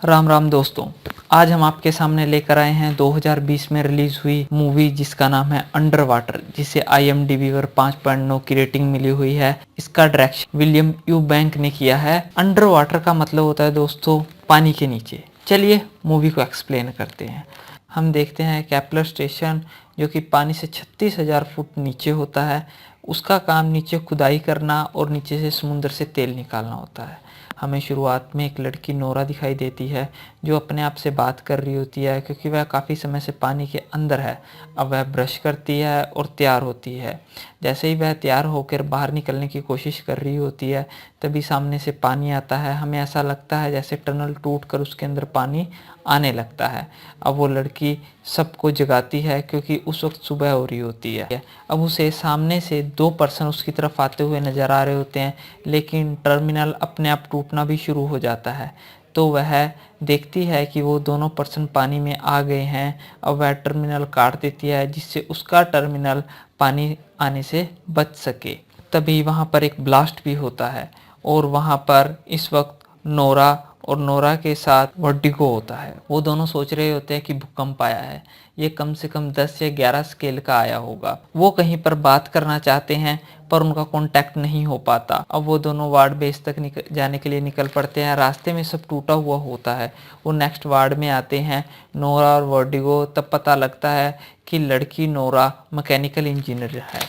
राम राम दोस्तों, आज हम आपके सामने लेकर आए हैं 2020 में रिलीज हुई मूवी जिसका नाम है अंडर वाटर, जिसे IMDb पर 5.9 की रेटिंग मिली हुई है। इसका डायरेक्शन विलियम यूबैंक ने किया है। अंडर वाटर का मतलब होता है दोस्तों पानी के नीचे। चलिए मूवी को एक्सप्लेन करते हैं। हम देखते हैं केपलर स्टेशन जो कि पानी से 36,000 फुट नीचे होता है। उसका काम नीचे खुदाई करना और नीचे से समुद्र से तेल निकालना होता है। हमें शुरुआत में एक लड़की नोरा दिखाई देती है जो अपने आप से बात कर रही होती है, क्योंकि वह काफ़ी समय से पानी के अंदर है। अब वह ब्रश करती है और तैयार होती है। जैसे ही वह तैयार होकर बाहर निकलने की कोशिश कर रही होती है, तभी सामने से पानी आता है। हमें ऐसा लगता है जैसे टनल टूटकर उसके अंदर पानी आने लगता है। अब वो लड़की सबको जगाती है क्योंकि उस वक्त सुबह हो रही होती है। अब उसे सामने से 2 पर्सन उसकी तरफ आते हुए नज़र आ रहे होते हैं, लेकिन टर्मिनल अपने आप टूटना भी शुरू हो जाता है। तो वह देखती है कि वो दोनों पर्सन पानी में आ गए हैं। अब वह टर्मिनल काट देती है जिससे उसका टर्मिनल पानी आने से बच सके। तभी वहाँ पर एक ब्लास्ट भी होता है और वहाँ पर इस वक्त नोरा और नोरा के साथ वर्टिगो होता है। वो दोनों सोच रहे होते हैं कि भूकंप आया है, ये कम से कम 10 या 11 स्केल का आया होगा। वो कहीं पर बात करना चाहते हैं पर उनका कांटेक्ट नहीं हो पाता। अब वो दोनों वार्ड बेस तक जाने के लिए निकल पड़ते हैं। रास्ते में सब टूटा हुआ होता है। वो नेक्स्ट वार्ड में आते हैं, नोरा और वर्टिगो। तब पता लगता है कि लड़की नोरा मैकेनिकल इंजीनियर है।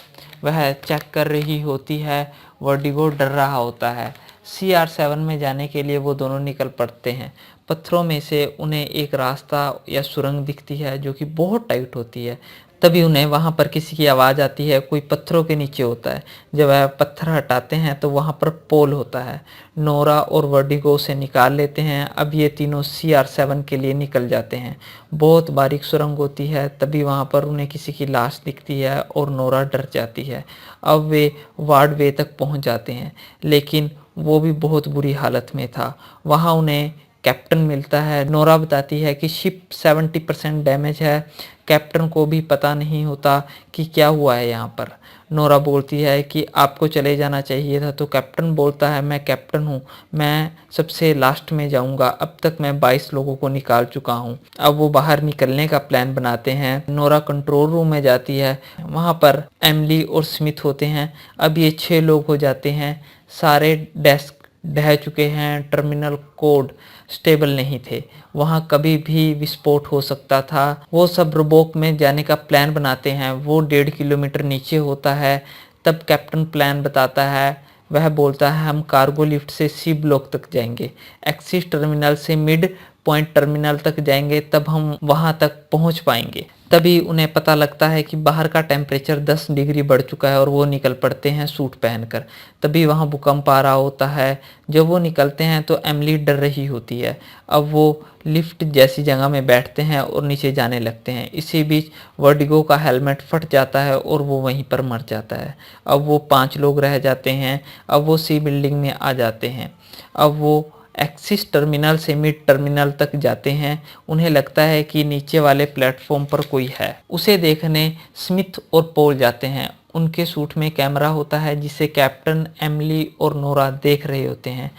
वह चेक कर रही होती है, वर्टिगो डर रहा होता है। CR7 में जाने के लिए वो दोनों निकल पड़ते हैं। पत्थरों में से उन्हें एक रास्ता या सुरंग दिखती है जो कि बहुत टाइट होती है। तभी उन्हें वहाँ पर किसी की आवाज़ आती है, कोई पत्थरों के नीचे होता है। जब वह पत्थर हटाते हैं तो वहाँ पर पोल होता है। नोरा और वर्टिगो उसे निकाल लेते हैं। अब ये तीनों CR7 के लिए निकल जाते हैं। बहुत बारीक सुरंग होती है। तभी वहाँ पर उन्हें किसी की लाश दिखती है और नोरा डर जाती है। अब वे वार्ड वे तक पहुँच जाते हैं, लेकिन वो भी बहुत बुरी हालत में था। वहाँ उन्हें कैप्टन मिलता है। नोरा बताती है कि शिप 70% डैमेज है। कैप्टन को भी पता नहीं होता कि क्या हुआ है यहाँ पर। नोरा बोलती है कि आपको चले जाना चाहिए था। तो कैप्टन बोलता है मैं कैप्टन हूँ, मैं सबसे लास्ट में जाऊँगा। अब तक मैं 22 लोगों को निकाल चुका हूँ। अब वो बाहर निकलने का प्लान बनाते हैं। नोरा कंट्रोल रूम में जाती है। वहाँ पर एमिली और स्मिथ होते हैं। अब ये 6 लोग हो जाते हैं। सारे डेस्क ढह चुके हैं। टर्मिनल कोड स्टेबल नहीं थे। वहाँ कभी भी विस्फोट हो सकता था। वो सब रोबोक में जाने का प्लान बनाते हैं। वो 1.5 किलोमीटर नीचे होता है। तब कैप्टन प्लान बताता है। वह बोलता है हम कार्गो लिफ्ट से C ब्लॉक तक जाएंगे, एक्सिस टर्मिनल से मिड पॉइंट टर्मिनल तक जाएंगे, तब हम वहाँ तक पहुँच पाएंगे। तभी उन्हें पता लगता है कि बाहर का टेम्परेचर 10 डिग्री बढ़ चुका है और वो निकल पड़ते हैं सूट पहनकर। तभी वहाँ भूकंप आ रहा होता है। जब वो निकलते हैं तो एमिली डर रही होती है। अब वो लिफ्ट जैसी जगह में बैठते हैं और नीचे जाने लगते हैं। इसी बीच वर्टिगो का हेलमेट फट जाता है और वो वहीं पर मर जाता है। अब वो 5 लोग रह जाते हैं। अब वो C बिल्डिंग में आ जाते हैं। अब वो एक्सिस टर्मिनल से मिड टर्मिनल तक जाते हैं। उन्हें लगता है कि नीचे वाले प्लेटफॉर्म पर कोई है। उसे देखने स्मिथ और पॉल जाते हैं। उनके सूट में कैमरा होता है जिसे कैप्टन, एमिली और नोरा देख रहे होते हैं।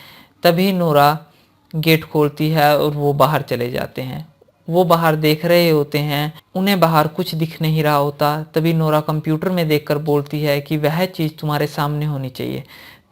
तभी नोरा गेट खोलती है और वो बाहर चले जाते हैं। वो बाहर देख रहे होते हैं। उन्हें बाहर कुछ दिख नहीं रहा होता। तभी नोरा कंप्यूटर में देखकर बोलती है कि वह चीज़ तुम्हारे सामने होनी चाहिए।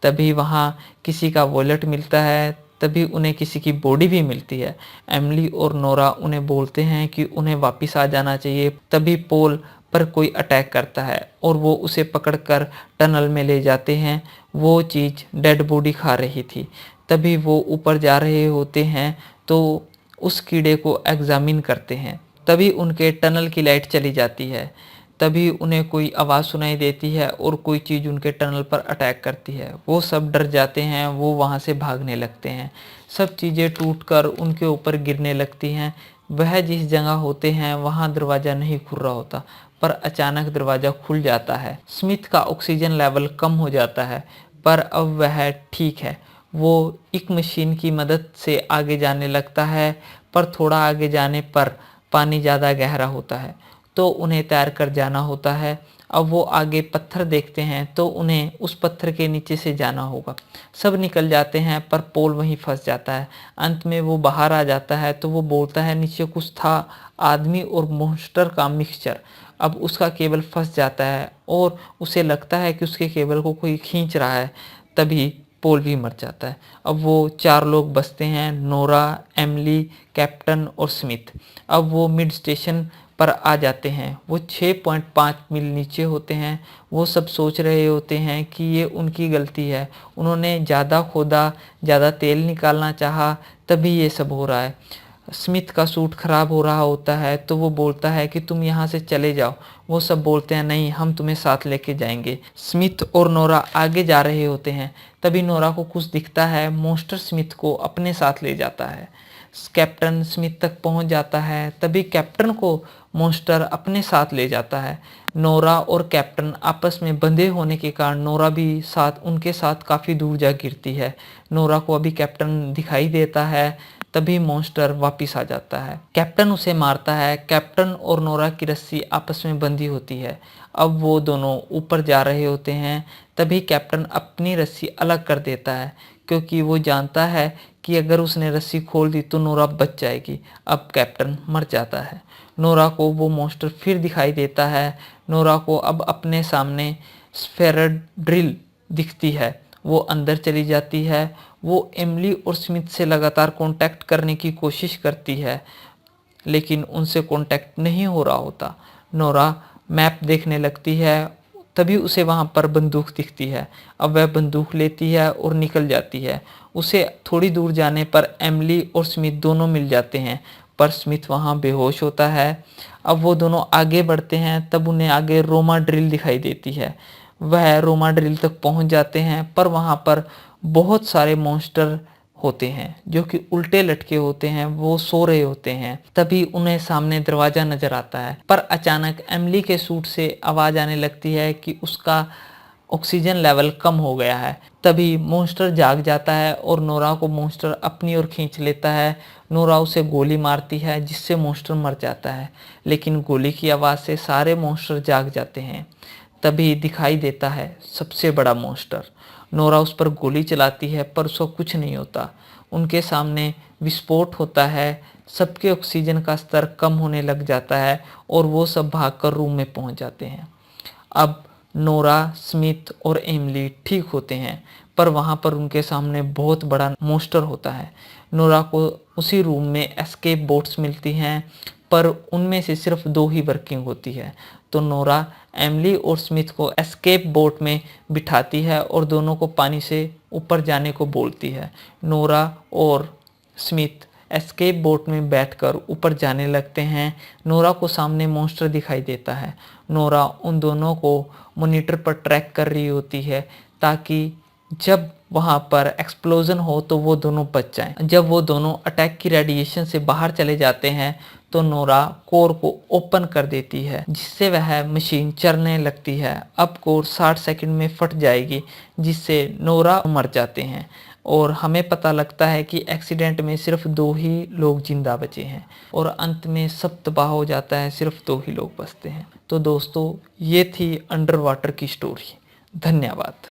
तभी वहाँ किसी का वॉलेट मिलता है। तभी उन्हें किसी की बॉडी भी मिलती है। एमिली और नोरा उन्हें बोलते हैं कि उन्हें वापस आ जाना चाहिए। तभी पोल पर कोई अटैक करता है और वो उसे पकड़कर टनल में ले जाते हैं। वो चीज़ डेड बॉडी खा रही थी। तभी वो ऊपर जा रहे होते हैं तो उस कीड़े को एग्जामिन करते हैं। तभी उनके टनल की लाइट चली जाती है। तभी उन्हें कोई आवाज़ सुनाई देती है और कोई चीज़ उनके टनल पर अटैक करती है। वो सब डर जाते हैं। वो वहाँ से भागने लगते हैं। सब चीज़ें टूटकर उनके ऊपर गिरने लगती हैं। वह जिस जगह होते हैं वहाँ दरवाज़ा नहीं खुल रहा होता, पर अचानक दरवाज़ा खुल जाता है। स्मिथ का ऑक्सीजन लेवल कम हो जाता है, पर अब वह ठीक है। वो एक मशीन की मदद से आगे जाने लगता है, पर थोड़ा आगे जाने पर पानी ज़्यादा गहरा होता है, तो उन्हें तैर कर जाना होता है। अब वो आगे पत्थर देखते हैं तो उन्हें उस पत्थर के नीचे से जाना होगा। सब निकल जाते हैं पर पोल वहीं फंस जाता है। अंत में वो बाहर आ जाता है तो वो बोलता है नीचे कुछ था, आदमी और मॉन्स्टर का मिक्सचर। अब उसका केबल फंस जाता है और उसे लगता है कि उसके केबल को कोई खींच रहा है, तभी पोल भी मर जाता है। अब वो 4 लोग बचते हैं, नोरा, एमिली, कैप्टन और स्मिथ। अब वो मिड स्टेशन पर आ जाते हैं। वो 6.5 मील नीचे होते हैं। वो सब सोच रहे होते हैं कि ये उनकी गलती है, उन्होंने ज़्यादा खोदा, ज़्यादा तेल निकालना चाहा, तभी ये सब हो रहा है। स्मिथ का सूट खराब हो रहा होता है तो वो बोलता है कि तुम यहाँ से चले जाओ। वो सब बोलते हैं नहीं, हम तुम्हें साथ लेके जाएंगे। स्मिथ और नोरा आगे जा रहे होते हैं, तभी नोरा को कुछ दिखता है। मॉन्स्टर स्मिथ को अपने साथ ले जाता है। कैप्टन स्मिथ तक पहुंच जाता है, तभी कैप्टन को मॉन्स्टर अपने साथ ले जाता है। नोरा और कैप्टन आपस में बंधे होने के कारण नोरा भी उनके साथ काफ़ी दूर जा गिरती है। नोरा को अभी कैप्टन दिखाई देता है, तभी मॉन्स्टर वापिस आ जाता है। कैप्टन उसे मारता है। कैप्टन और नोरा की रस्सी आपस में बंधी होती है। अब वो दोनों ऊपर जा रहे होते हैं, तभी कैप्टन अपनी रस्सी अलग कर देता है, क्योंकि वो जानता है कि अगर उसने रस्सी खोल दी तो नोरा बच जाएगी। अब कैप्टन मर जाता है। नोरा को वो मॉन्स्टर फिर दिखाई देता है। नोरा को अब अपने सामने स्फेरड ड्रिल दिखती है। वो अंदर चली जाती है। वो एमिली और स्मिथ से लगातार कांटेक्ट करने की कोशिश करती है, लेकिन उनसे कांटेक्ट नहीं हो रहा होता। नोरा मैप देखने लगती है, तभी उसे वहाँ पर बंदूक दिखती है। अब वह बंदूक लेती है और निकल जाती है। उसे थोड़ी दूर जाने पर एमिली और स्मिथ दोनों मिल जाते हैं, पर स्मिथ वहाँ बेहोश होता है। अब वो दोनों आगे बढ़ते हैं, तब उन्हें आगे रोमा ड्रिल दिखाई देती है। वह रोमा ड्रिल तक पहुँच जाते हैं, पर वहाँ पर बहुत सारे मॉन्स्टर होते हैं जो कि उल्टे लटके होते हैं। वो सो रहे होते हैं, तभी उन्हें सामने दरवाजा नजर आता है। पर अचानक एमिली के सूट से आवाज आने लगती है कि उसका ऑक्सीजन लेवल कम हो गया है। तभी मॉन्स्टर जाग जाता है और नोरा को मॉन्स्टर अपनी ओर खींच लेता है। नोरा उसे गोली मारती है, जिससे मॉन्स्टर मर जाता है, लेकिन गोली की आवाज़ से सारे मॉन्स्टर जाग जाते हैं। तभी दिखाई देता है सबसे बड़ा मॉन्स्टर। नोरा उस पर गोली चलाती है, पर उसको कुछ नहीं होता। उनके सामने विस्फोट होता है। सबके ऑक्सीजन का स्तर कम होने लग जाता है और वो सब भागकर रूम में पहुंच जाते हैं। अब नोरा, स्मिथ और एमिली ठीक होते हैं, पर वहाँ पर उनके सामने बहुत बड़ा मॉन्स्टर होता है। नोरा को उसी रूम में एस्केप बोट्स मिलती हैं, पर उनमें से सिर्फ 2 ही वर्किंग होती है। तो नोरा एमिली और स्मिथ को एस्केप बोट में बिठाती है और दोनों को पानी से ऊपर जाने को बोलती है। नोरा और स्मिथ एस्केप बोट में बैठकर ऊपर जाने लगते हैं। नोरा को सामने मॉन्स्टर दिखाई देता है। नोरा उन दोनों को मॉनिटर पर ट्रैक कर रही होती है, ताकि जब वहाँ पर एक्सप्लोजन हो तो वो दोनों बच जाएं। जब वो दोनों अटैक की रेडिएशन से बाहर चले जाते हैं तो नोरा कोर को ओपन कर देती है, जिससे वह मशीन चलने लगती है। अब कोर 60 सेकंड में फट जाएगी, जिससे नोरा मर जाते हैं और हमें पता लगता है कि एक्सीडेंट में सिर्फ 2 ही लोग जिंदा बचे हैं और अंत में सब तबाह हो जाता है, सिर्फ 2 ही लोग बचते हैं। तो दोस्तों, ये थी अंडर वाटर की स्टोरी। धन्यवाद।